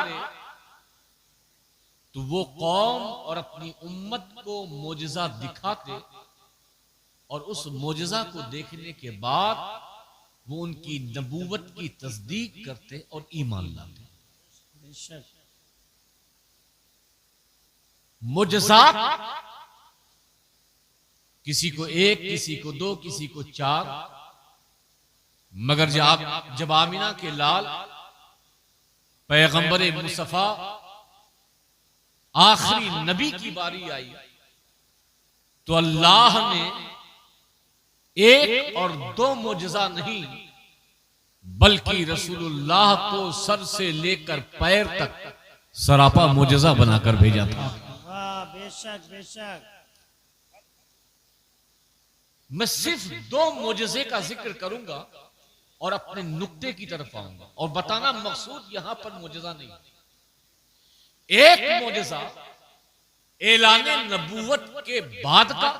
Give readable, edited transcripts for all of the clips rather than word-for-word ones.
करे तो वो कौम और अपनी उम्मत को मोजज़ा दिखाते और उस मोजज़ा को देखने के बाद वो उनकी नबूवत की तस्दीक करते और ईमान लाते। मोजज़ात किसी को एक, किसी को दो, किसी को चार, मगर जब आमिना के लाल पैगंबर मुस्तफा आखिरी नबी की बारी आई तो अल्लाह ने एक और दो मोजज़ा नहीं बल्कि रसूलुल्लाह को सर से लेकर पैर तक सरापा मोजज़ा बनाकर भेजा था। बेशक बेशक। मैं सिर्फ दो मोजज़े का जिक्र करूंगा और अपने नुक्ते की तरफ आऊंगा और बताना मकसूद यहां पर मोजज़ा नहीं, एक मोजज़ा ऐलाने नबूवत के बाद का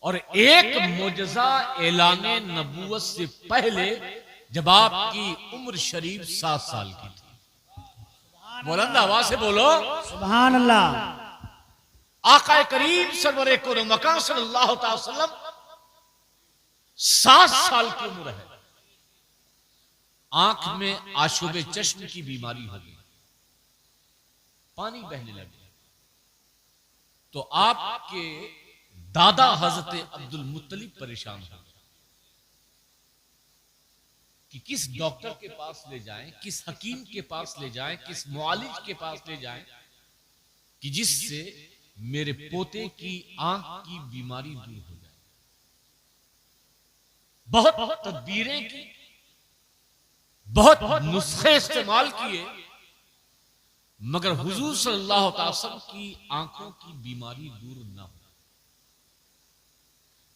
और एक मोजज़ा ऐलाने नबूवत से पहले जब आपकी उम्र शरीफ 7 साल की थी। बुलंद आवाज से बोलो सुभान अल्लाह। आका करीम सरवरे कुल मकान सल्लल्लाहु अलैहि वसल्लम 7 साल की उम्र है, आंख में आशुबे चश्म की बीमारी हो गई, पानी बहने लगे, तो आपके दादा हजरत अब्दुल मुत्तलिब परेशान हो कि किस डॉक्टर के पास ले जाएं, किस हकीम के पास ले जाएं, किस मुआलिज के पास ले जाएं कि जिससे मेरे पोते की आंख की बीमारी दूर हो जाए। बहुत तदबीरें की, बहुत नुस्खे इस्तेमाल किए, मगर हुजूर सल्लल्लाहु अलैहि वसल्लम की आंखों की बीमारी दूर ना हो।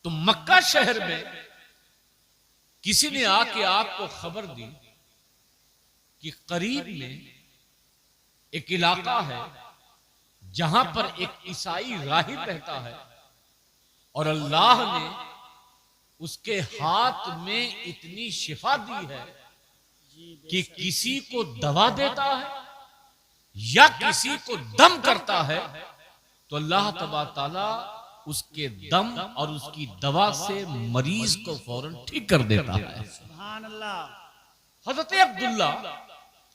तो मक्का शहर में किसी ने आके आपको खबर दी कि करीब में एक इलाका है जहां पर एक ईसाई राहिब रहता है और अल्लाह ने उसके हाथ में इतनी शिफा दी है कि किसी को दवा देता है या किसी को दम करता है तो अल्लाह तबारक तआला उसके दम और उसकी दवा से मरीज को फौरन ठीक कर देता है। सुभान अल्लाह।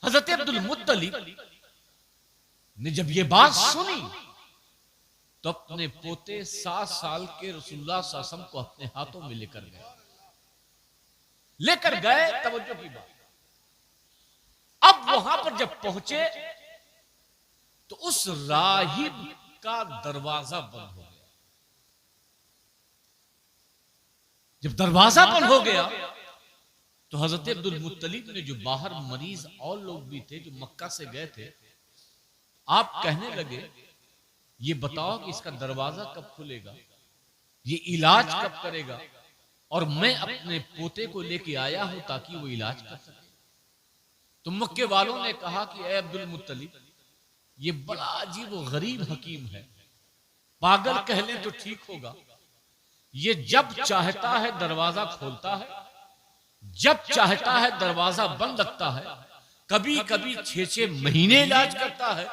हजरत अब्दुल मुत्तलिब ने जब ये बात सुनी तो अपने पोते 7 साल के रसूलुल्लाह सल्लल्लाहु अलैहि वसल्लम को अपने हाथों में लेकर गए। तवज्जो की बात, अब वहां पर जब पहुंचे तो उस राहिब का दरवाजा बंद हो गया। जब दरवाजा बंद हो गया तो हजरत अब्दुल मुत्तलिब ने, जो बाहर मरीज और लोग भी थे जो मक्का से गए थे, आप कहने लगे ये बताओ कि इसका दरवाजा कब खुलेगा, ये इलाज कब करेगा, और मैं अपने पोते को लेके आया हूं ताकि वो इलाज कर सके। तो मक्के वालों ने कहा कि ए अब्दुल मुत्तलिब, ये बड़ा अजीब व गरीब हकीम है, पागल कह लें तो ठीक होगा, ये जब चाहता है दरवाजा खोलता है, जब चाहता है दरवाजा बंद रखता है, कभी कभी 6-6 महीने इलाज करता है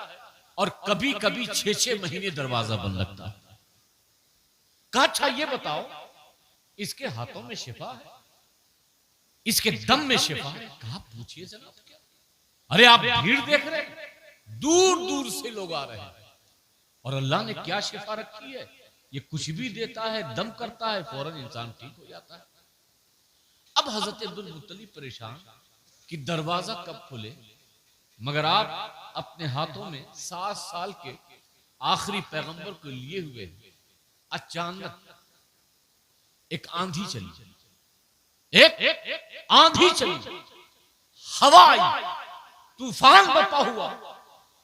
और कभी कभी 6-6 महीने दरवाजा बंद रखता है। कहा अच्छा ये बताओ इसके हाथों में शिफा है, इसके दम में शिफा है? कहा पूछिए जनाब क्या। अरे आप भीड़ देख रहे हैं, दूर दूर से लोग आ रहे हैं और अल्लाह ने क्या शिफा रखी है, ये कुछ भी देता है, दम करता है, फौरन इंसान ठीक हो जाता है। अब हजरत अब्दुल मुत्तलिब परेशान कि दरवाजा कब खुले, मगर आप अपने हाथों में 7 साल के आखिरी पैगंबर को लिए हुए। अचानक एक आंधी चली, एक आंधी चली, हवा आई, तूफान बरपा हुआ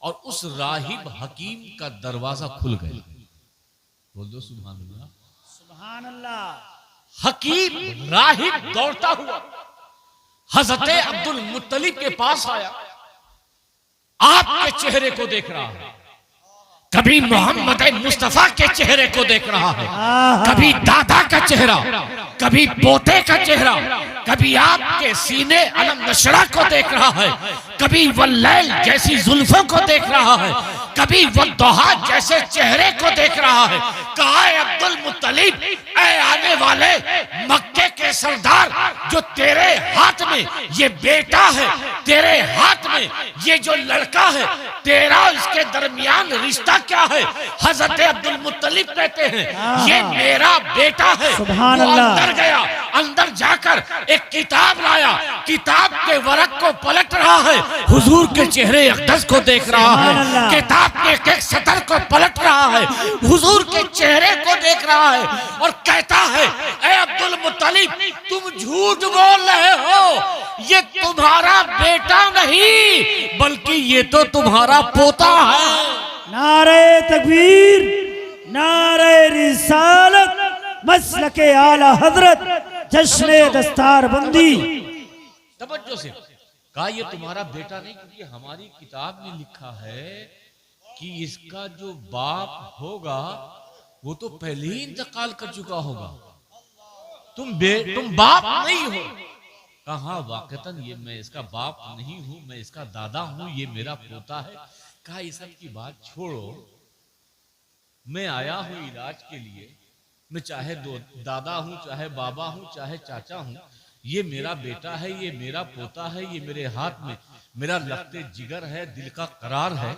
और उस राहिब हकीम का दरवाजा खुल गया। बोल दो सुभान अल्लाह। सुभान अल्लाह। हकीम राहिब दौड़ता हुआ हजरत अब्दुल मुत्तलिब के पास आया, आपके चेहरे को देख रहा है, कभी मोहम्मद मुस्तफा के चेहरे को देख रहा है, कभी दादा का चेहरा, कभी पोते का चेहरा, कभी आपके सीने अलम नशरा को देख रहा है, कभी वल्लैल जैसी जुल्फों को देख रहा है, कभी वद्दुहा जैसे चेहरे को देख रहा है। कहा है अब्दुल मुत्तलिब, ऐ आने वाले मक्के के सरदार, जो तेरे हाथ में ये बेटा है, तेरे हाथ में ये जो लड़का है, तेरा इसके दरमियान रिश्ता क्या है? हजरत अब्दुल मुत्तलिब कहते हैं ये मेरा बेटा है। सुभान वो अल्लाह। अंदर गया, अंदर जाकर एक किताब लाया, किताब के वरक को पलट रहा है, हुजूर के चेहरे अक़दस को देख रहा है, किताब के एक सतर को पलट रहा है, हुजूर के चेहरे को देख रहा है और कहता है ऐ अब्दुल मुत्तलिब, तुम झूठ बोल रहे हो, ये तुम्हारा बेटा नहीं बल्कि ये तो तुम्हारा पोता है। नारे तकबीर, नारे रिसालत, मसलके आला हजरत, जश्न दस्तार बंदी। तवज्जो से कहा ये तुम्हारा बेटा नहीं, क्योंकि हमारी किताब में लिखा है कि इसका जो बाप होगा वो तो पहले ही इंतकाल कर चुका होगा, तुम बाप नहीं हो। कहा वाकतन ये मैं इसका बाप नहीं हूं, मैं इसका दादा हूं, ये मेरा पोता है। कहा ये सब की बात छोड़ो, मैं आया हूं इलाज के लिए, मैं चाहे दो दादा हूं, चाहे बाबा हूं, चाहे चाचा हूं, ये मेरा बेटा है, ये मेरा पोता है, ये मेरे हाथ में मेरा लफ्ते जिगर है, दिल का करार है,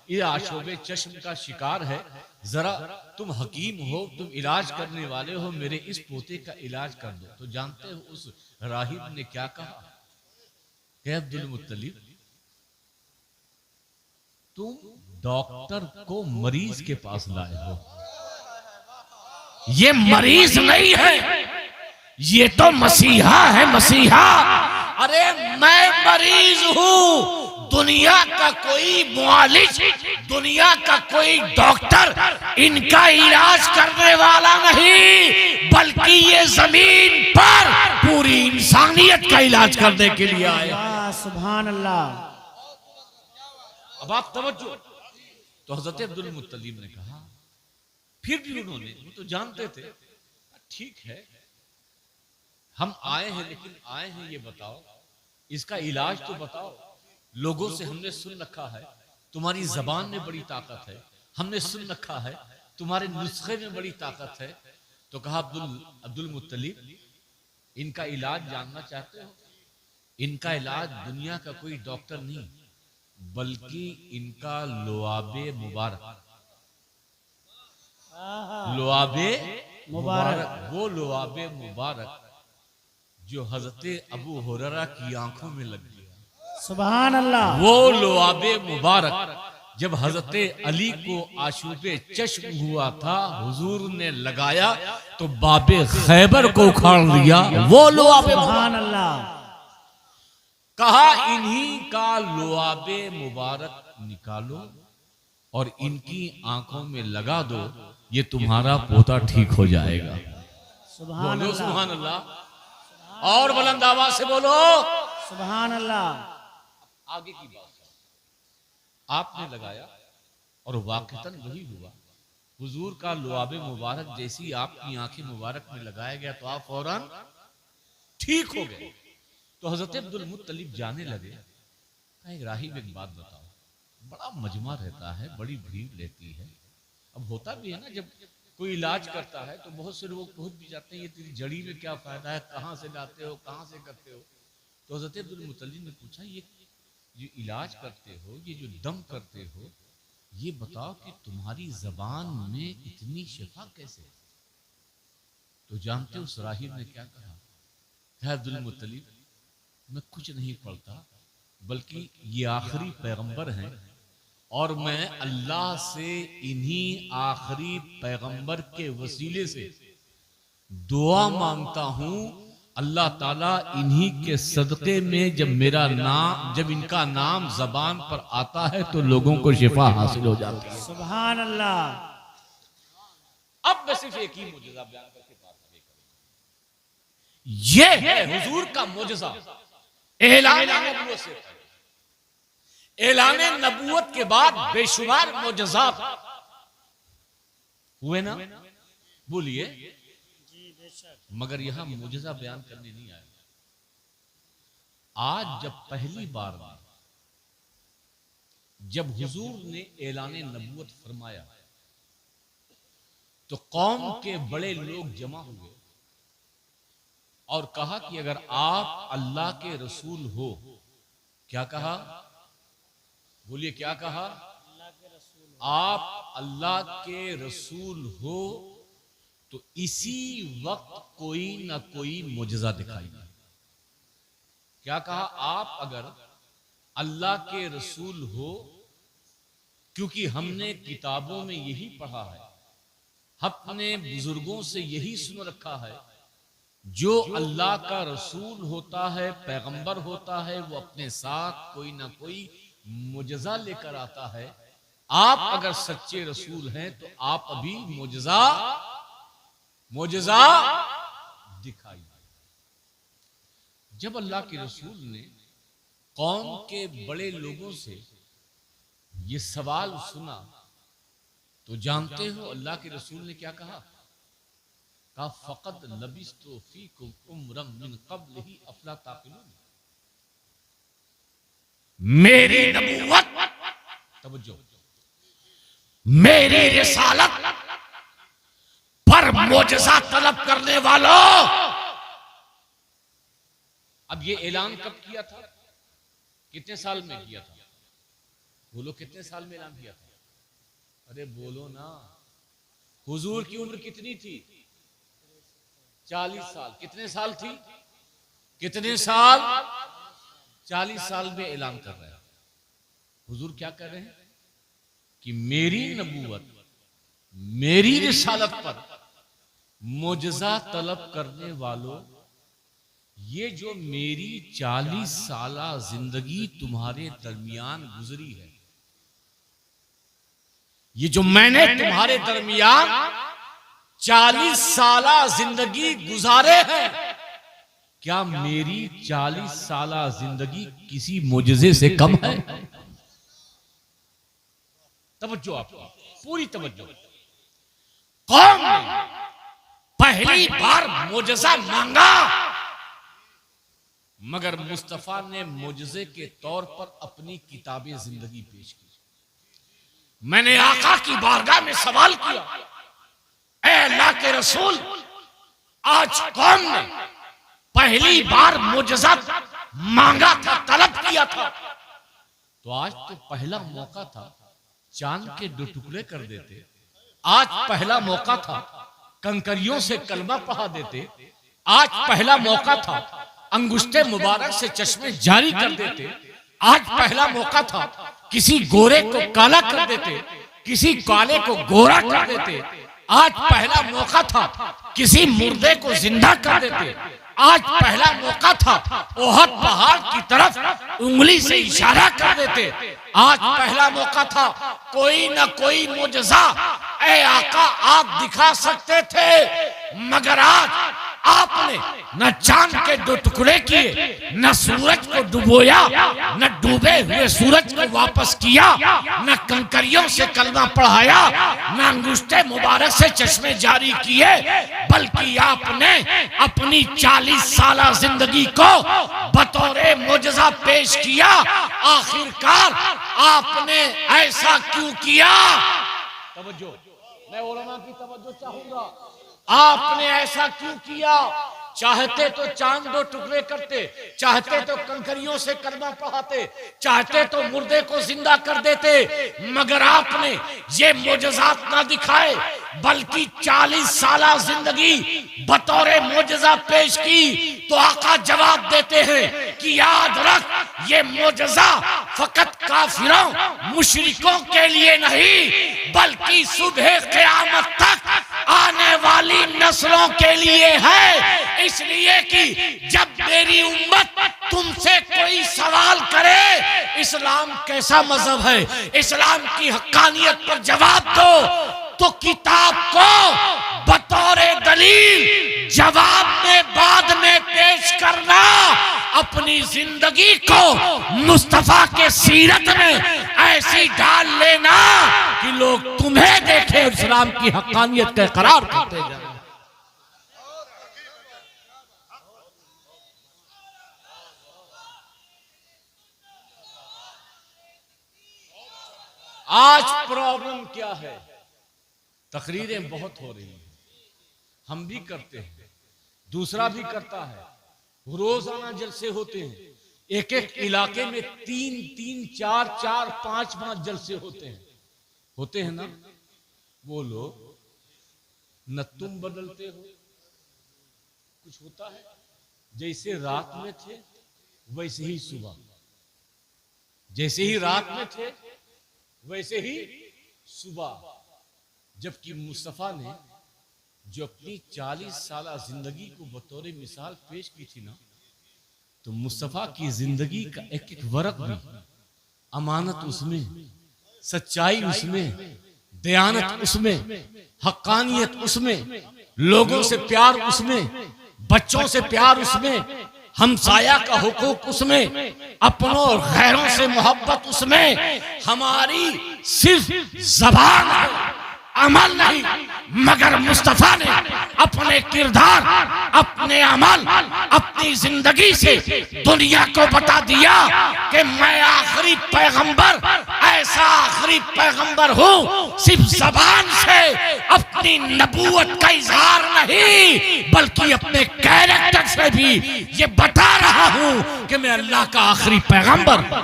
ये आशोबे चश्म का शिकार है। जरा तुम हकीम हो, तुम इलाज करने वाले हो, मेरे इस पोते का इलाज कर दो। तो जानते हो उस राहिब ने क्या कहा? कि अब्दुल मुत्तलिब, तुम डॉक्टर को मरीज के पास लाए हो, ये मरीज नहीं है, ये तो मसीहा है, मसीहा। अरे मैं मरीज हूं, दुनिया का कोई मुआलिज, दुनिया का कोई डॉक्टर इनका इलाज करने वाला नहीं, बल्कि ये जमीन पर पूरी इंसानियत का इलाज करने के लिए आया। सुभान अल्लाह। अब आप तवज्जो। तो हजरत अब्दुल मुत्तलिब ने कहा, फिर भी उन्होंने, वो तो जानते थे, ठीक है हम आए हैं, लेकिन आए हैं ये बताओ, इसका इलाज तो बताओ। लोगों से हमने सुन रखा है तुम्हारी जबान में बड़ी ताकत है, हमने सुन रखा है तुम्हारे नुस्खे में बड़ी ताकत है। तो कहा अब्दुल मुत्तलिब, इनका इलाज जानना चाहते हो? इनका इलाज दुनिया का कोई डॉक्टर नहीं, बल्कि इनका लुआबे मुबारक, लुआबे मुबारक, वो लुआबे मुबारक जो हजरत अबू हुरैरा की आंखों में लग गया। सुभान अल्लाह। वो लुआबे मुबारक जब हजरत अली को आशूबे चश्म हुआ था, हुजूर ने लगाया तो बाबे खैबर को उखाड़ लिया। वो लुआबे, सुभान अल्लाह। कहा इन्हीं का लुआबे मुबारक निकालो और इनकी आंखों में लगा दो, ये तुम्हारा पोता ठीक हो जाएगा। सुभान बोलो अल्लाह। सुभान अल्लाह, और बुलंद आवाज से बोलो सुभान अल्लाह। आगे की बात आपने लगाया और वाकईतन वही हुआ। हुजूर का लुआबे मुबारक जैसी आपकी आंखें मुबारक में लगाया गया तो आप फौरन ठीक हो गए। तो हजरत अब्दुल मुत्तलिब जाने लगे। कहा एक राहिब एक बात बताओ, बड़ा मजमा रहता है, बड़ी भीड़ रहती है। अब होता भी है ना, जब कोई इलाज करता है तो बहुत से लोग पहुंच भी जाते हैं, ये तेरी जड़ी में क्या फायदा है, कहाँ से लाते हो, कहाँ से करते हो। तो हजरत अब्दुल मुत्तलिब ने पूछा, ये इलाज करते हो, ये जो दम करते हो, ये बताओ कि तुम्हारी जबान में इतनी शिफा कैसे? तो जानते हो उस राहिब ने क्या कहा? अब्दुल मुत्तलिब, मैं कुछ नहीं पढ़ता, बल्कि ये आखिरी पैगंबर हैं और मैं अल्लाह से इन्हीं आखिरी पैगंबर के वसीले से दुआ मांगता हूं, अल्लाह ताला इन्हीं के सदक़े में जब इनका नाम जबान पर आता है तो लोगों को शिफा हासिल हो जाती है। सुभान अल्लाह। अब मैं सिर्फ एक ही मुजज़ा बयान करके बात करेंगे। ये है हुजूर का मुजज़ा। ऐलान नबूवत से, ऐलान नबूवत के बाद बेशुमार मुजज़ात हुए ना, बोलिए। मगर यहां मुजज़ा बयान करने नहीं आया, आज जब पहली बार जब हुजूर ने ऐलान नबूवत फरमाया तो कौम के बड़े लोग जमा हुए और कहा कि अगर आप अल्लाह के रसूल हो, क्या कहा, बोलिए क्या कहा, आप अल्लाह के रसूल हो तो इसी वक्त कोई ना कोई मुजज़ा दिखाई दे। क्या कहा, आप अगर अल्लाह के रसूल हो, क्योंकि हमने किताबों में यही पढ़ा है, अपने बुजुर्गों से यही सुन रखा है, जो अल्लाह का रसूल होता है, पैगंबर होता है, वो अपने साथ कोई ना कोई मुजज़ा लेकर आता है। आप अगर सच्चे रसूल हैं तो आप अभी मुजज़ा दिखाइए। जब अल्लाह के रसूल ने कौम के बड़े लोगों से ये सवाल सुना तो जानते हो अल्लाह के रसूल ने क्या कहा, फ़क़द लबिस्तु फ़ीकुम उम्रम मिन क़ब्लिही अफ़ला ताक़िलून। मेरी नबूवत, तवज्जो, मेरी रिसालत पर मुजज़ा तलब करने वालों। अब ये ऐलान कब किया था, कितने साल में किया था, बोलो कितने साल में ऐलान किया था, अरे बोलो ना। हुजूर की उम्र कितनी थी, 40 साल। कितने साल थी, कितने साल, 40 साल में ऐलान कर रहे हैं। हुजूर क्या कर रहे हैं कि मेरी नबूवत, मेरी रिसालत पर मुजज़ा तलब करने वालों, ये जो मेरी 40 साला जिंदगी तुम्हारे दरमियान गुजरी है, ये जो मैंने तुम्हारे दरमियान 40 साला जिंदगी गुजारे हैं, क्या मेरी 40 साला जिंदगी किसी मुजज़े से कम है? तवज्जो, आपको पूरी तवज्जो। कौम ने पहली बार मुजज़ा मांगा, मगर मुस्तफा ने मुजज़े के तौर पर अपनी किताबें जिंदगी पेश की। मैंने आका की बारगाह में सवाल किया, ऐ अल्लाह के रसूल, आज कौम ने पहली बार मुजज़ा मांगा था, तलब किया था, तो आज तो पहला मौका था चांद के 2 टुकड़े कर देते, आज पहला मौका था कंकरियों से कलमा पढ़ा देते, आज पहला मौका था अंगुष्ठे मुबारक से चश्मे जारी कर देते, आज पहला मौका था किसी गोरे को काला कर देते, किसी काले को गोरा कर देते, आज पहला मौका था किसी मुर्दे को जिंदा कर देते, आज पहला मौका था ओहद पहाड़ की तरफ उंगली से इशारा कर देते, आज पहला मौका था कोई ना कोई मुजज़ा ऐ आका आप दिखा सकते थे, मगर आज आपने न चांद के 2 टुकड़े किए, न सूरज को डुबोया, न डूबे हुए सूरज को वापस किया, न कंकरियों से कलमा पढ़ाया, न अंगुष्ठे मुबारक से चश्मे जारी किए, बल्कि आपने अपनी 40 साला जिंदगी को बतौरे मुजज़ा पेश किया। आखिरकार आपने ऐसा क्यों किया? तवज्जो, मैं उलमा की तवज्जो चाहूंगा। आपने ऐसा क्यों किया? चाहते तो चांद 2 टुकड़े करते, चाहते तो कंकरियों से कलमा पढ़ाते, चाहते तो मुर्दे को जिंदा कर देते, मगर आपने ये मुजज़ात ना दिखाए, बल्कि 40 साला जिंदगी बतौरे मुजज़ा पेश की। तो आका जवाब देते हैं कि याद रख, ये मुजज़ा फकत काफिरों मुशरिकों के लिए नहीं, बल्कि सुबह क़यामत तक आने वाली नस्लों के लिए है। इसलिए कि जब मेरी उम्मत तुमसे कोई सवाल करे इस्लाम कैसा मजहब है, इस्लाम की हक्कानियत पर जवाब दो, तो किताब को बतौरे दलील जवाब में बाद में पेश करना, अपनी जिंदगी को मुस्तफा के सीरत में ऐसी डाल लेना कि लोग तुम्हें देखे इस्लाम की हक्कानियत का इकरार करते जाए। आज प्रॉब्लम क्या है? तकरीरें बहुत हो रही हैं, हम भी करते हैं, दूसरा भी करता है, रोजाना जलसे होते हैं, एक एक इलाके में 3-3, 4-4, 5-5 जलसे होते हैं ना। वो लोग न तुम बदलते हो, कुछ होता है जैसे रात में थे वैसे ही सुबह, जैसे ही रात में थे वैसे ही सुबह। जबकि मुस्तफा ने जो अपनी 40 साल जिंदगी को बतौर मिसाल पेश की थी ना, तो मुस्तफा की जिंदगी का एक एक वर्क भी, अमानत उसमें, सच्चाई उसमें, दयानत उसमें, हक्कानियत उसमें, लोगों से प्यार उसमें, बच्चों से प्यार उसमें, हमसाया का हुकूक उसमें, अपनों और गैरों से मोहब्बत उसमें। हमारी सिर्फ जबान है, अमल नहीं, मगर मुस्तफा ने अपने किरदार, अपने अमल, अपनी जिंदगी से दुनिया को बता दिया कि मैं आखिरी पैगंबर, ऐसा आखिरी पैगंबर हूं, सिर्फ जबान से अपनी नबूवत का इजहार नहीं, बल्कि अपने कैरेक्टर से भी ये बता रहा हूं कि मैं अल्लाह का आखिरी पैगंबर हूं।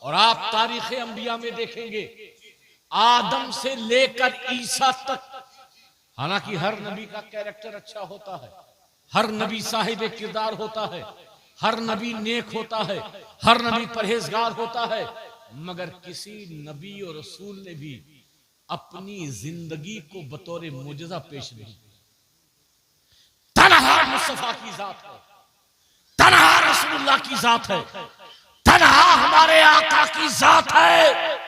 और आप तारीख अंबिया में देखेंगे, आदम से लेकर ईसा तक, हालांकि हर नबी का कैरेक्टर अच्छा होता है, हर नबी साहिब किरदार होता है, हर नबी नेक होता है, हर नबी परहेजगार होता है, मगर किसी नबी और रसूल ने भी अपनी जिंदगी को बतौर मुजज़ा पेश नहीं। तन्हा मुस्तफा की जात है, तन्हा रसूलुल्लाह की जात है, तन्हा हमारे आका की जात है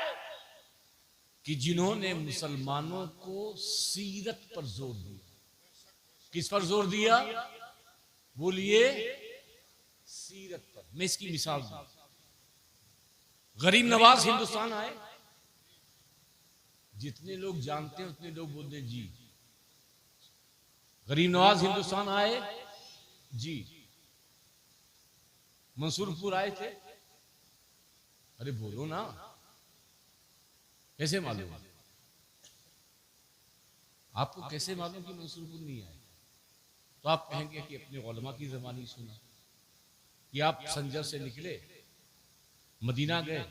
कि जिन्होंने मुसलमानों को सीरत पर जोर दिया। किस पर जोर दिया? बोलिए, सीरत पर। मैं इसकी मिसाल दूं, गरीब नवाज हिंदुस्तान आए, जितने लोग जानते हैं उतने लोग बोलते हैं जी। गरीब नवाज हिंदुस्तान आए जी। मंसूरपुर आए थे, अरे बोलो ना, कैसे मालूम? आपको कैसे मालूम कि मंसूरपुर नहीं आए? तो आप कहेंगे कि अपने उलमा की ज़बानी सुना, कि आप संजर से निकले, मदीना गए,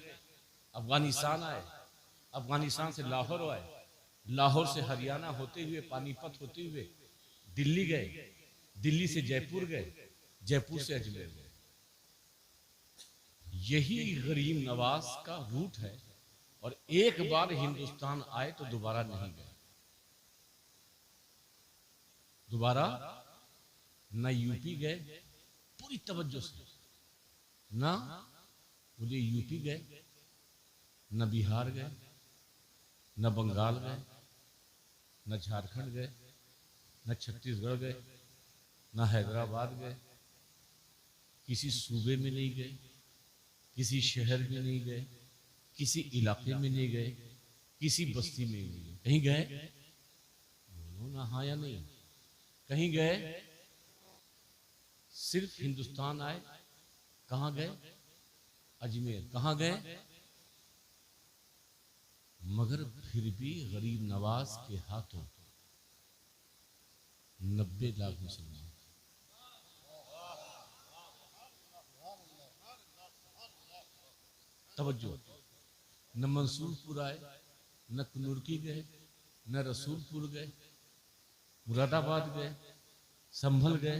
अफगानिस्तान आए, अफगानिस्तान से लाहौर आए, लाहौर से हरियाणा होते हुए, पानीपत होते हुए दिल्ली गए, दिल्ली से जयपुर गए, जयपुर से अजमेर गए। यही गरीब नवाज का रूट है। और एक बार हिंदुस्तान आए तो दोबारा नहीं गए, दोबारा न यूपी गए, पूरी तवज्जो से, ना बोले यूपी गए, न बिहार गए, न बंगाल गए, न झारखंड गए, न छत्तीसगढ़ गए, न हैदराबाद गए, किसी सूबे में नहीं गए, किसी शहर में नहीं गए, किसी इलाके में नहीं गए, किसी बस्ती में नहीं गए। कहीं गए? बोलो ना हाँ या नहीं। कहीं गए? सिर्फ हिंदुस्तान आए, कहां गए? अजमेर। कहां गए? मगर फिर भी गरीब नवाज के हाथों 90 लाख मुसलमान। तवज्जो, न मंसूरपुर आए, न कनूरकी गए, न रसूलपुर गए, मुरादाबाद गए, संभल गए,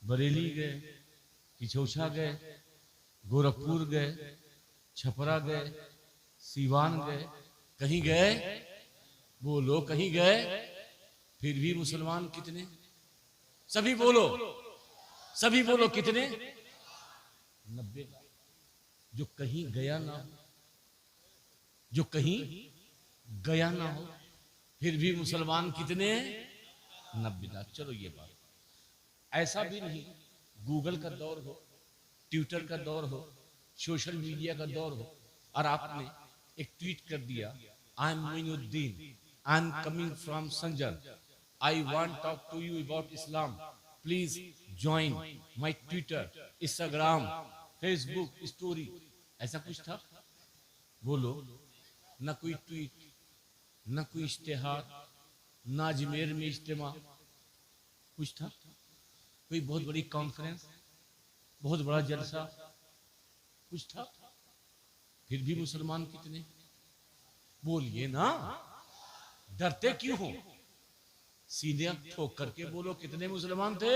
बरेली गए, किचौछा गए, गोरखपुर गए, छपरा गए, सीवान गए। कहीं गए? बोलो, कहीं गए? फिर भी मुसलमान कितने? सभी बोलो, सभी बोलो, कितने? 90 लाख। जो कहीं गया ना हो, जो कहीं गया ना हो, फिर भी मुसलमान कितने? 90 लाख। चलो ये बात, ऐसा भी नहीं गूगल का दौर हो, ट्विटर का दौर हो, सोशल मीडिया का दौर हो, और आपने एक ट्वीट कर दिया, I am Moinuddin, I am coming from Sanjar, I want talk to you about Islam, please join my Twitter, Instagram, Facebook story. ऐसा कुछ था? बोलो, न कोई ट्वीट, न कोई इश्तेहार, न अजमेर में इज्तिमा, कुछ था? कोई बहुत बड़ी कॉन्फ्रेंस, बहुत बड़ा जलसा, कुछ था? फिर भी मुसलमान कितने? बोलिए ना, डरते क्यों हो? सीधे ठोक करके बोलो, कितने मुसलमान थे?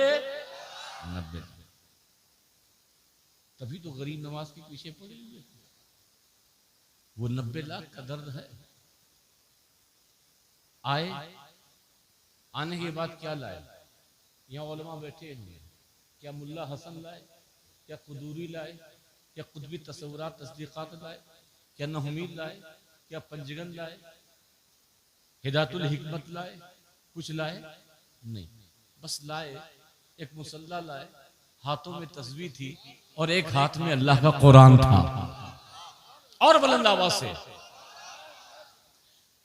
90। तभी तो गरीब नवाज के पीछे पड़े हुए। वो 90 लाख का दर्द है। आने के बाद क्या लाए? यहाँ उलमा बैठे हुए, क्या मुल्ला हसन लाए, क्या कुदूरी लाए, क्या कुतबी तसव्वुरात तस्दीकात लाए, क्या नहमीद लाए, क्या पंजगन लाए, हिदायतुल हिकमत लाए? कुछ लाए नहीं, बस लाए एक मुसल्ला लाए, हाथों में तस्बीह थी और एक हाथ में अल्लाह का कुरान था, और बुलंद आवाज से।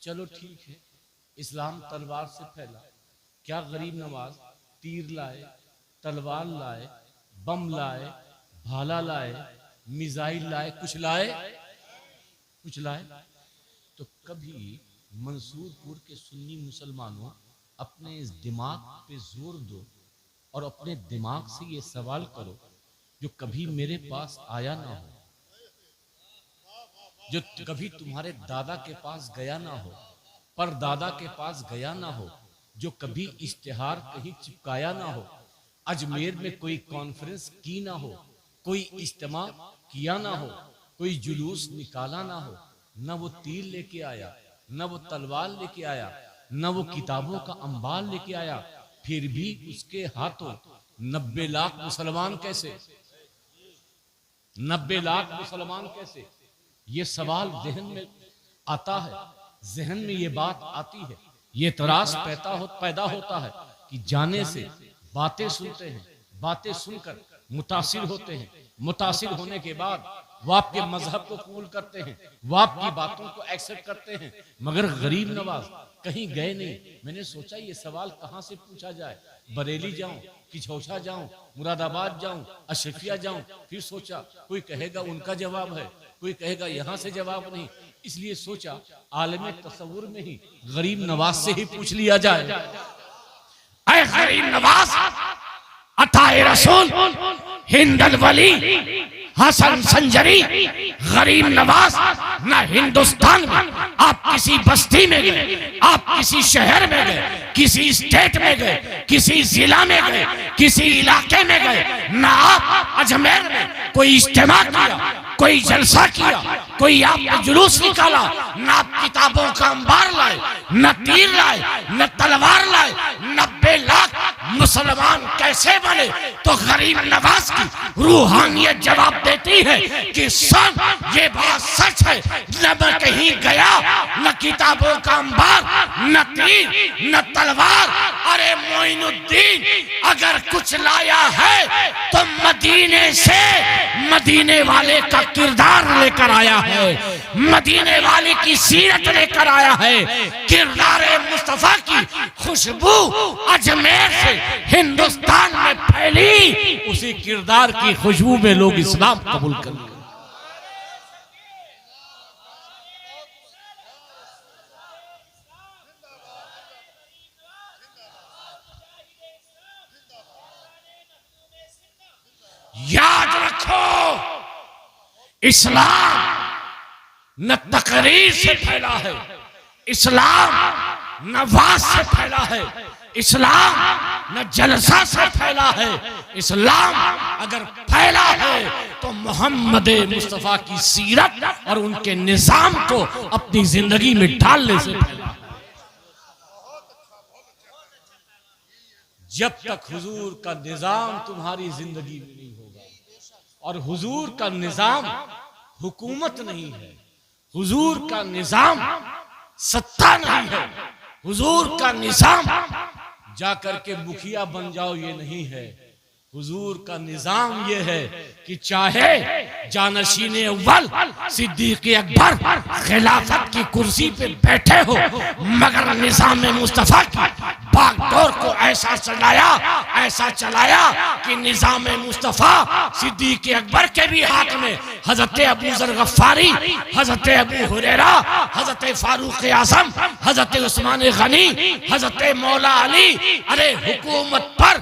चलो ठीक है, इस्लाम तलवार से फैला, क्या गरीब नवाज तीर लाए, तलवार लाए, बम लाए, भाला लाए, मिसाइल लाए? कुछ लाए? कुछ लाए? तो कभी मंसूरपुर के सुन्नी मुसलमानों, अपने इस दिमाग पे जोर दो और अपने दिमाग से ये सवाल करो, जो कभी मेरे पास आया ना हो, जो कभी तुम्हारे दादा के पास गया ना हो, पर दादा के पास गया ना हो, जो कभी इश्तिहार कहीं चिपकाया ना हो, अजमेर में कोई कॉन्फ्रेंस की ना हो, कोई इज्तिमा किया ना हो, कोई जुलूस निकाला ना हो, न वो तीर लेके आया, न वो तलवार लेके आया, न वो किताबों का अंबार लेके आया, फिर भी उसके हाथों 90 लाख मुसलमान कैसे? 90 लाख मुसलमान कैसे? ये सवाल जहन में आता है, जहन में ये बात आती है, ये तरास पैदा होता है कि जाने से बातें सुनते हैं, बातें सुनकर मुतासिर होते हैं, मुतासिर होने के बाद वो आपके मजहब को कबूल करते हैं, वो आपकी बातों को एक्सेप्ट करते हैं, मगर गरीब नवाज कहीं गए नहीं। मैंने सोचा ये सवाल कहाँ से पूछा जाए, बरेली जाऊं, किछौछा जाऊं, मुरादाबाद जाऊं, अशरफिया जाऊं, फिर सोचा कोई कहेगा उनका जवाब है, कोई कहेगा यहाँ से जवाब नहीं, इसलिए सोचा आलम तसव्वुर में ही गरीब नवाज से ही पूछ लिया जाए। ऐ गरीब नवाज, अताए रसूल, हिंदल वली, हसन संजरी, गरीब नवाज, न हिंदुस्तान में आप किसी बस्ती में गए, आप किसी शहर में गए, किसी स्टेट में गए, किसी जिला में गए, किसी इलाके में गए, न आप अजमेर में कोई इज्तिमा किया, कोई जलसा किया, कोई आपने जुलूस निकाला, न आप किताबों का अंबार लाए, न तीर लाए, न तलवार लाए। 90 लाख मुसलमान कैसे बने? तो गरीब नवाज की रूहानियत जवाब देती है कि सब ये बात सच है, न मैं कहीं गया, न किताबों का अंबार, न तीर, न तलवार। अरे मोइनुद्दीन, अगर कुछ लाया है तो मदीने से मदीने वाले का किरदार लेकर आया है, मदीने वाले की सीरत लेकर आया है, किरदार मुस्तफा की खुशबू अजमेर से हिंदुस्तान में फैली, उसी किरदार की खुशबू में लोग इस्लाम कबूल कर लिया। याद रखो, इस्लाम न तकरीर से फैला है, इस्लाम न वाज से फैला है, इस्लाम न जलसा से फैला है। इस्लाम अगर फैला है तो मोहम्मद मुस्तफा की सीरत और उनके निजाम को अपनी जिंदगी में ढालने से फैला है। जब तक हुजूर का निजाम तुम्हारी जिंदगी में नहीं होगा, और हुजूर का निजाम हुकूमत नहीं है, हुजूर का निजाम सत्ता नहीं है, हुजूर का निजाम जाकर के मुखिया बन जाओ ये नहीं है। हुजूर का निजाम ये है कि चाहे जानशीन अव्वल सिद्दीक अकबर खिलाफत की कुर्सी पे बैठे हो, मगर निजाम मुस्तफा की बागडोर को ऐसा चलाया कि निजाम मुस्तफा सिद्दीक अकबर के भी हाथ में, हजरत अबू जर गफ्फारी, हजरत अबू हुरैरा, हजरत फारूक आजम, हजरत उस्मान गनी, हजरत मौला अली, अरे हुकूमत पर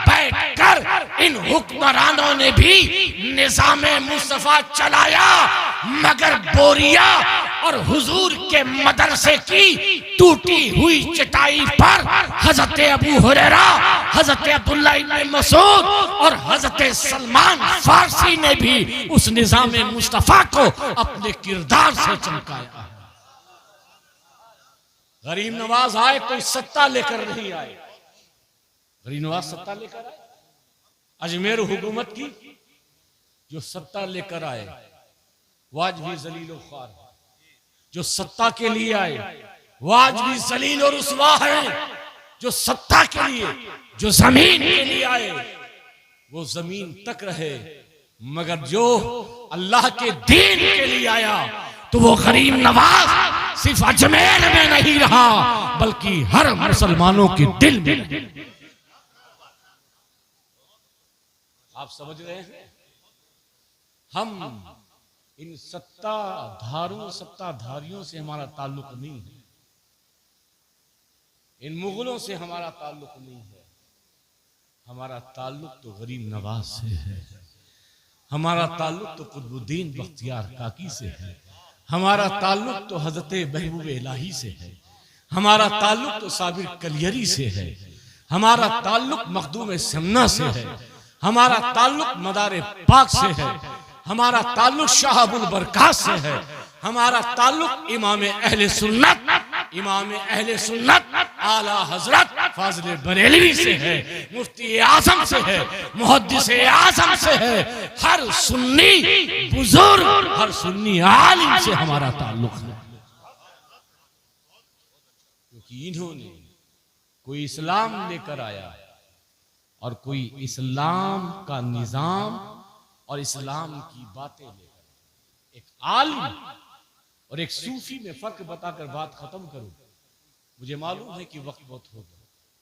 बैठकर इन हुक्मरानों ने भी निजाम मुस्तफा चलाया, मगर बोरिया और हुजूर के मदरसे की टूटी हुई चटाई पर हजरत अबू हुरैरा, हजरत अब्दुल्ला इब्न मसूद और हजरत सलमान फारसी ने भी उस निजाम मुस्तफा को अपने किरदार से चमकाया। गरीब नवाज आए कोई सत्ता लेकर नहीं आए, गरीब नवाज सत्ता लेकर आए। अजमेर हुकूमत की जो सत्ता लेकर आए वो आज भी जलील और ख्वार है, जो सत्ता के लिए आए वो आज भी जलील और रुसवा है, जो सत्ता के लिए, जो जमीन के लिए आए वो जमीन तक रहे, मगर जो अल्लाह के दीन के लिए आया तो वो गरीब नवाज सिर्फ अजमेर में नहीं रहा बल्कि हर मुसलमानों के दिल में रहा। आप समझ रहे हैं, हम इन सत्ताधारियों से हमारा ताल्लुक नहीं है, इन मुगलों से हमारा ताल्लुक नहीं है, हमारा ताल्लुक तो गरीब नवाज से है, हमारा ताल्लुक तो कुतुबुद्दीन बख्तियार काकी से है, हमारा ताल्लुक तो हजरत महबूब इलाही से है, हमारा ताल्लुक तो साबिर कलियरी से है, हमारा ताल्लुक मखदूम समना से है, हमारा ताल्लुक मदारे पाक से है, हमारा ताल्लुक शाहबुल बरकात से है, हमारा ताल्लुक इमाम अहले सुन्नत आला हजरत फाजिल बरेलवी से है, मुफ्ती आजम से है, मुहद्दिस आजम से है, हर सुन्नी बुजुर्ग, हर सुन्नी आलिम से हमारा ताल्लुक है, क्योंकि इन्होंने कोई इस्लाम लेकर आया और कोई इस्लाम का निजाम और इस्लाम की बातें लेकर। एक आलिम और एक सूफी में फर्क बताकर बात खत्म करूं। मुझे मालूम है कि वक्त बहुत हो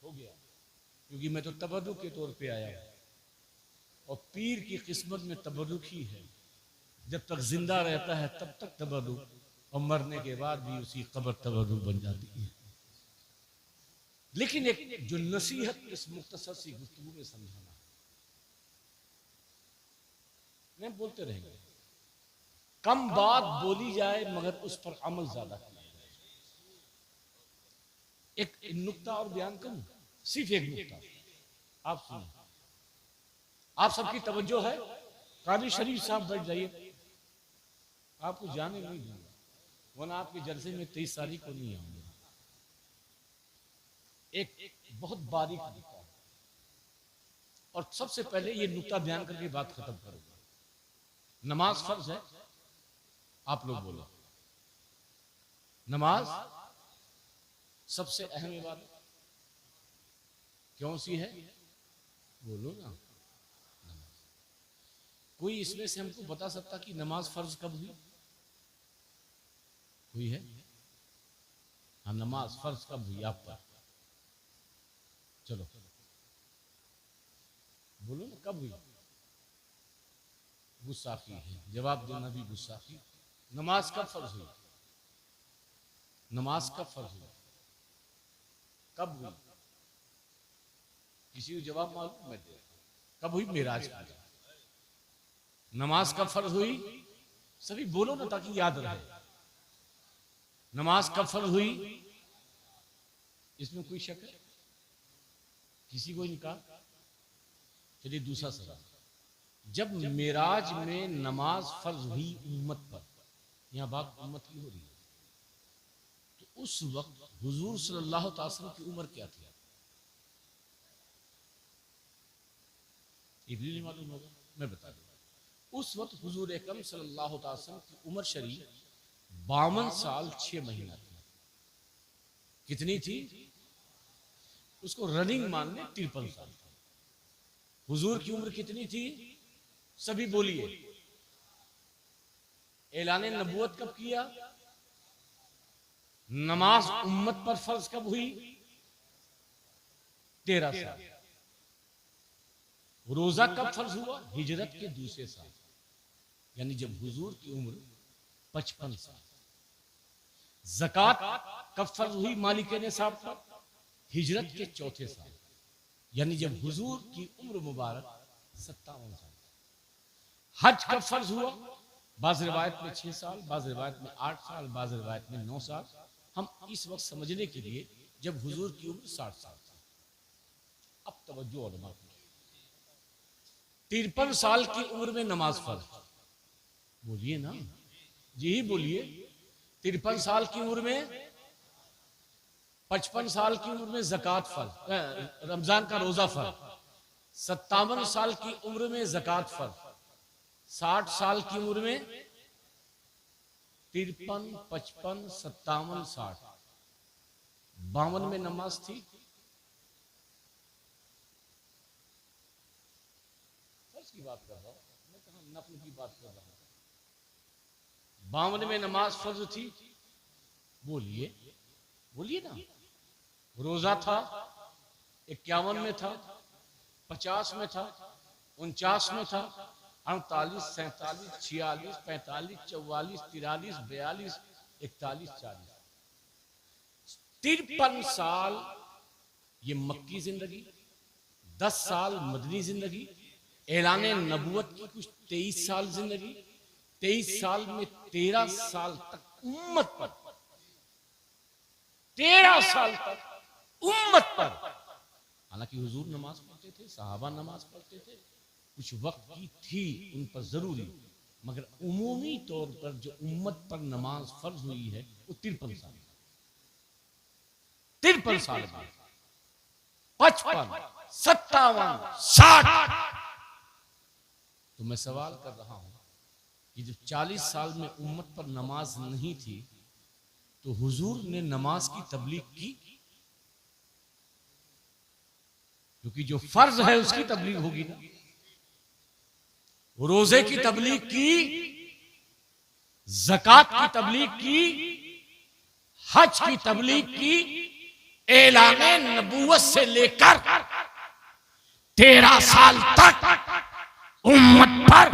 गया, क्योंकि मैं तो तबर्रुक के तौर पे आया हूं और पीर की किस्मत में तबर्रुक ही है, जब तक जिंदा रहता है तब तक तबर्रुक, और मरने के बाद भी उसी कब्र तबर्रुक बन जाती है। लेकिन एक जो नसीहत इस मुख्तसर सी गुफ्तगू में समझाना, मैं बोलते रहेंगे, कम बात बोली जाए मगर उस पर अमल ज्यादा किया जाए। एक नुक्ता और बयान करूं, सिर्फ एक नुक्ता, आप सुनिए, आप सबकी तवज्जो है, कादी शरीफ साहब बैठ जाइए, आपको जाने नहीं दूंगा, वरना आपके जलसे में 23 तारीख को नहीं आऊंगा। एक बहुत बारीक नुक्ता, और सबसे पहले ये नुक्ता बयान करके बात खत्म करूंगा। नमाज फर्ज है, आप लोग बोलो, नमाज सबसे अहम इबादत कौन सी है, बोलो ना। कोई इसमें से हमको बता सकता कि नमाज फर्ज कब हुई? हुई है? हाँ, नमाज फर्ज कब हुई आप पर? चलो बोलो ना, कब हुई? गुस्साखी है, जवाब देना भी गुस्साखी। नमाज कब फर्ज हुई? नमाज कब फर्ज हुई? कब हुई? किसी को जवाब मालूम? मैं दे, कब हुई? मेराज की नमाज कब फर्ज हुई? सभी बोलो ना ताकि याद रहे। नमाज कब फर्ज हुई? इसमें कोई शक है? किसी को नहीं कहा? चलिए दूसरा सवाल, जब मेराज में नमाज फर्ज हुई उम्मत पर, यहां बात उम्मत की हो रही है, तो उस वक्त हुजूर सल्लल्लाहु अलैहि वसल्लम की उम्र क्या थी? ये भी नहीं मालूम होगा, मैं बता दूं। उस वक्त हुजूर अकरम सल्लल्लाहु अलैहि वसल्लम की उम्र शरीफ 52 साल 6 महीना थी। कितनी थी? उसको रनिंग मान ले 53 साल था। हुजूर की उम्र कितनी थी? सभी बोलिए। ऐलान नबूवत कब किया? नमाज उम्मत पर फर्ज कब हुई? 13 साल। रोजा कब फर्ज हुआ? हिजरत के दूसरे साल, यानी जब हुजूर की उम्र 55 साल। ज़कात कब फर्ज हुई मालिक निसाब पर? हिजरत के चौथे साल, यानी जब हुजूर की उम्र मुबारक 57 साल। हज कब फर्ज हुआ? बाज़ रिवायत में 6 साल, बाज़ रिवायत में 8 साल, बाज़ रिवायत में 9 साल। हम इस वक्त समझने के लिए जब हुजूर की उम्र 60 साल थी। अब तवज्जो उलमा की, 53 साल की उम्र में नमाज फर्ज। बोलिए ना जी, ही बोलिए। 53 साल की उम्र में, 55 साल की उम्र में ज़कात फर्ज, रमजान का रोजा फर्ज। 57 साल की उम्र में ज़कात फर्ज। 60 साल की उम्र में 53, 55, 57, 60, 52 में नमाज थी। फर्ज की बात कर रहा हूं मैं, कहां नफल की बात कर रहा हूं। 52 में नमाज फर्ज थी। बोलिए बोलिए ना। रोजा था 51 में था, 50 में था, 49 में था, 38, 47, 46, 45, 44, 43, 42, 41, 40। 53 साल ये मक्की जिंदगी, 10 साल मदनी जिंदगी, ऐलान नबूवत की कुछ 23 साल जिंदगी। 23 साल में 13 साल तक उम्मत पर, 13 साल तक उम्मत पर। हालांकि हुजूर नमाज पढ़ते थे, सहाबा नमाज पढ़ते थे, कुछ वक्त की थी उन पर जरूरी, मगर उमूमी तौर पर जो उम्मत पर नमाज फर्ज हुई है वो 53 साल। 53 साल बाद 55, 57, 60। तो मैं सवाल कर रहा हूं कि जब 40 साल में उम्मत पर नमाज नहीं थी तो हुजूर ने नमाज की तबलीग की? क्योंकि जो फर्ज है उसकी तबलीग होगी ना। रोजे की तबलीग की, ज़कात की तबलीग की, हज की तबलीग की, ऐलान नबूवत से लेकर 13 साल तक उम्मत पर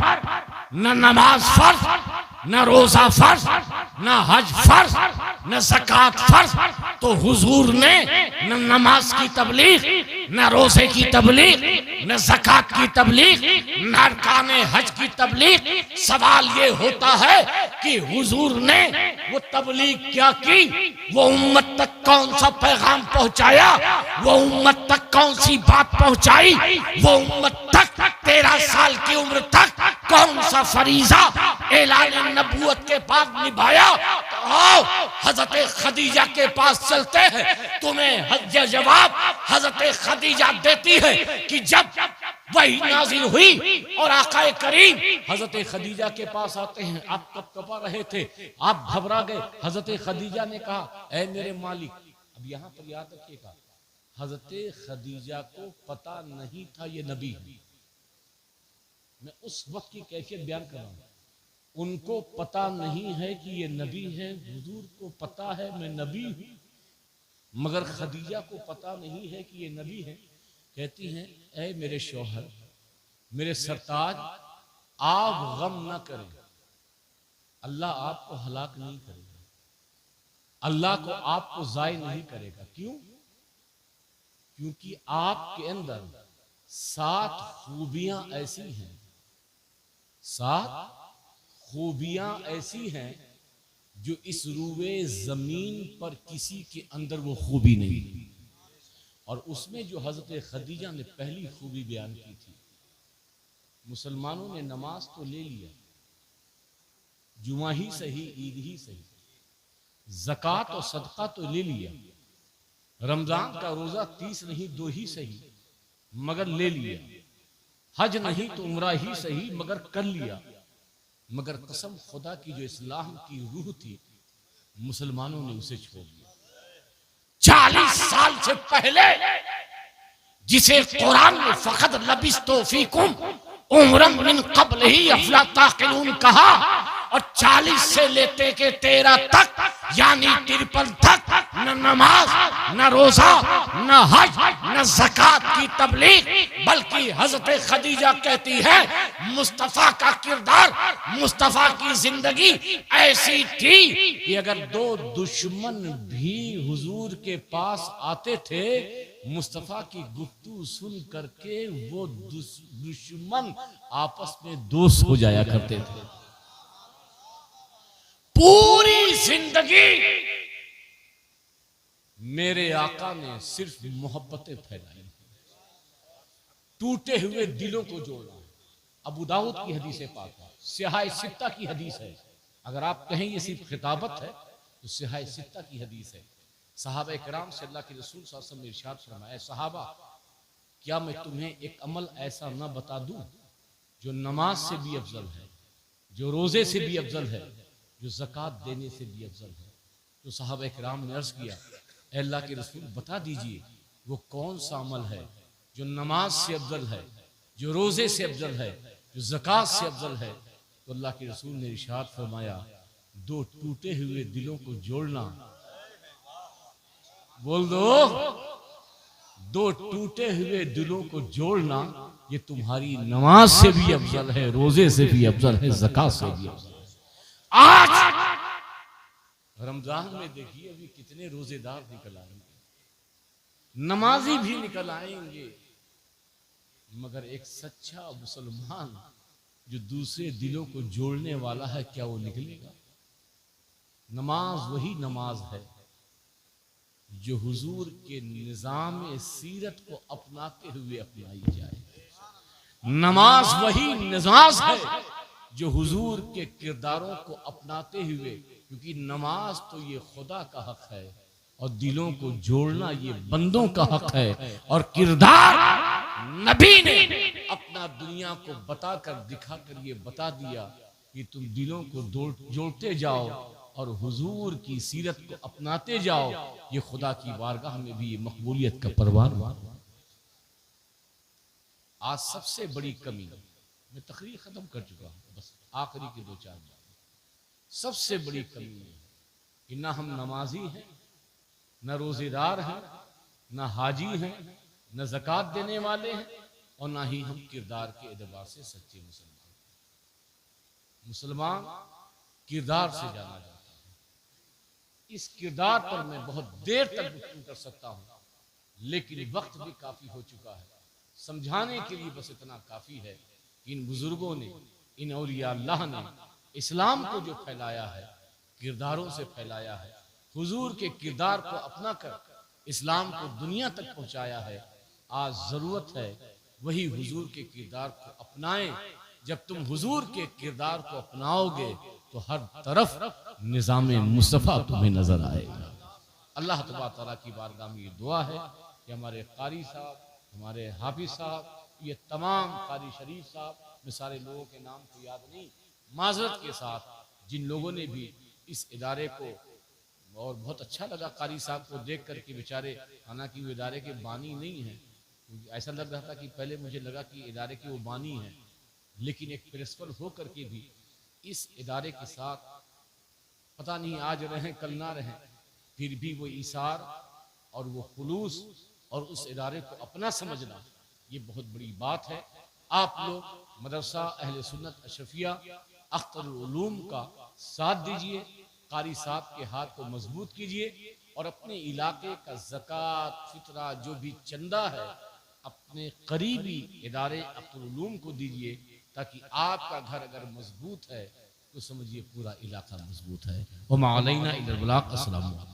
न नमाज फर्ज, न रोजा फर्ज, न हज फर्ज, न ज़कात फर्ज। तो हुजूर ने न नमाज की तबलीग, न रोजे की तबलीग, न ज़कात की तबलीग, न अरकान हज की तबलीग। सवाल ये होता है कि हुजूर ने वो तबलीग क्या की? वो उम्मत तक कौन सा पैगाम पहुंचाया? वो उम्मत तक कौन सी बात पहुंचाई? वो उम्मत तक 13 साल की उम्र तक कौन सा फरीजा ऐलान नबूवत के बाद निभाया? आओ हजरत खदीजा के पास चलते हैं। तुम्हें हज जवाब हजरत खदीजा देती है कि जब वही नाजिल हुई और आका करीम हजरत खदीजा के पास आते हैं। आप कब कपा रहे थे, आप घबरा गए। हजरत खदीजा ने कहा, ऐ मेरे मालिक। अब यहाँ पर याद रखिएगा, हजरत खदीजा को पता नहीं था ये नबी है। मैं उस वक्त की कैफियत बयान कर रहा हूं। उनको पता नहीं है कि ये नबी है, हुजूर को पता है मैं नबी हूं, मगर खदीजा को पता नहीं है कि ये नबी है। कहती हैं, ऐ मेरे शौहर, मेरे सरताज, आप गम न करें, अल्लाह आपको हलाक नहीं करेगा, अल्लाह को आपको जाय नहीं करेगा। क्यों? क्योंकि आपके अंदर 7 खूबियां ऐसी हैं, 7 खूबियां ऐसी हैं जो इस रूए जमीन पर किसी के अंदर वो खूबी नहीं। और उसमें जो हजरत खदीजा ने पहली खूबी बयान की थी, मुसलमानों ने नमाज तो ले लिया, जुमा ही सही, ईद ही सही, ज़कात और सदका तो ले लिया, रमजान का रोजा 30 नहीं 2 ही सही मगर ले लिया, हज नहीं तो उम्रा ही सही मगर कर लिया, मगर कसम खुदा की जो इस्लाम की रूह थी मुसलमानों ने उसे छोड़ दिया। 40 साल से पहले जिसे कुरान में फकत लबिस्तु फीकुम उम्रन मिन क़ब्ल ही अफला ताक़िलून कहा, और 40 से लेते के 13 तक यानी 53 तक न नमाज, न रोजा, न हज, न ज़कात की तबलीग, बल्कि हजरत खदीजा कहती है मुस्तफा का किरदार, मुस्तफा की जिंदगी ऐसी थी कि अगर दो दुश्मन भी हुजूर के पास आते थे, मुस्तफा की गुफ्तगू सुन करके वो दुश्मन आपस में दोस्त हो जाया करते थे। पूरी जिंदगी मेरे आका ने सिर्फ मोहब्बतें फैलाई, टूटे हुए दिलों को जोड़ा। अबू दाऊद की हदीस पाक है, सिहाए सित्ता की हदीस है। अगर आप कहें ये सिर्फ खिताबत है तो सिहाए सित्ता की हदीस है। सहाबा किराम से अल्लाह के रसूल सल्लल्लाहु अलैहि वसल्लम ने इरशाद फरमाया, सहाबा क्या मैं तुम्हें एक अमल ऐसा न बता दूं जो नमाज से भी अफजल है, जो रोजे से भी अफजल है, जो ज़कात देने से भी अफजल है। तो सहाबा किराम ने अर्ज किया, अल्लाह के रसूल बता दीजिए वो कौन सा अमल है जो नमाज से अफजल है, जो रोजे से अफजल है, जो ज़कात से अफजल है। तो अल्लाह के रसूल ने इरशाद फरमाया, दो टूटे हुए दिलों को जोड़ना। बोल दो टूटे हुए दिलों को जोड़ना, ये तुम्हारी नमाज से भी अफजल है, रोजे से भी अफजल है, ज़कात से भी अफजल है। आज रमजान में देखिए अभी कितने रोजेदार निकल आएंगे, नमाजी भी निकल आएंगे, मगर एक सच्चा मुसलमान जो दूसरे दिलों को जोड़ने वाला है, क्या वो निकलेगा? नमाज वही नमाज है जो हुजूर के निजाम सीरत को अपनाते हुए अपनाई जाए। नमाज वही नमाज है जो हुजूर के किरदारों को अपनाते हुए, क्योंकि नमाज तो ये खुदा का हक है और दिलों को जोड़ना ये बंदों का हक है। और किरदार नबी ने अपना दुनिया को बताकर दिखाकर ये बता दिया कि तुम दिलों को जोड़ते जाओ और हुजूर की सीरत को अपनाते जाओ। ये खुदा की बारगाह में भी ये मकबूलियत का परवान। आज सबसे बड़ी कमी, मैं तकरीर खत्म कर चुका हूं, बस आखिरी के 2-4 बात। सबसे बड़ी कमी है कि ना हम नमाजी हैं, न रोजेदार हैं, न हाजी हैं, न ज़कात देने वाले हैं, और ना ही हम किरदार के एतबार से सच्चे मुसलमान। मुसलमान किरदार से जाना जाता है। इस किरदार पर मैं बहुत देर तक गुफ्तगू कर सकता हूं, लेकिन वक्त भी काफी हो चुका है। समझाने के लिए बस इतना काफी है कि इन बुजुर्गों ने, इन औलिया अल्लाह ने इस्लाम को जो फैलाया है, किरदारों से फैलाया है, हुजूर के किरदार को अपना कर इस्लाम को दुनिया तक पहुंचाया है। आज जरूरत है वही हुजूर के किरदार को अपनाएं। जब तुम हुजूर के किरदार को अपनाओगे तो हर तरफ निज़ाम मुस्तफ़ा तुम्हें नजर आएगा। अल्लाह तबारक तआला की बारगाह में ये दुआ है कि हमारे कारी साहब, हमारे हाफिज साहब, ये तमाम कारी शरीफ साहब, मैं सारे लोगों के नाम को याद नहीं, माजरत के साथ जिन लोगों ने भी इस इदारे को, और बहुत अच्छा लगा कारी साहब को देख करके, बेचारे, हालांकि वो इदारे के बानी नहीं है, ऐसा लग रहा था कि पहले मुझे लगा कि इदारे के वो बानी हैं, लेकिन एक प्रिंसिपल हो करके भी इस इदारे के साथ पता नहीं आज रहें कल ना रहें, फिर भी वो ईसार और वो खुलूस और उस इदारे को अपना समझना, ये बहुत बड़ी बात है। आप लोग मदरसा अहले सुन्नत अशरफिया अख्तरुल उलूम का साथ दीजिए, कारी साहब के हाथ को मजबूत कीजिए और अपने इलाके का ज़कात, फितरा, जो भी चंदा है अपने करीबी इदारे अख्तरुल उलूम को दीजिए, ताकि आपका घर अगर मजबूत है तो समझिए पूरा इलाका मजबूत है। वमा अलैना इल्लल बलाग। अस्सलामु अलैकुम।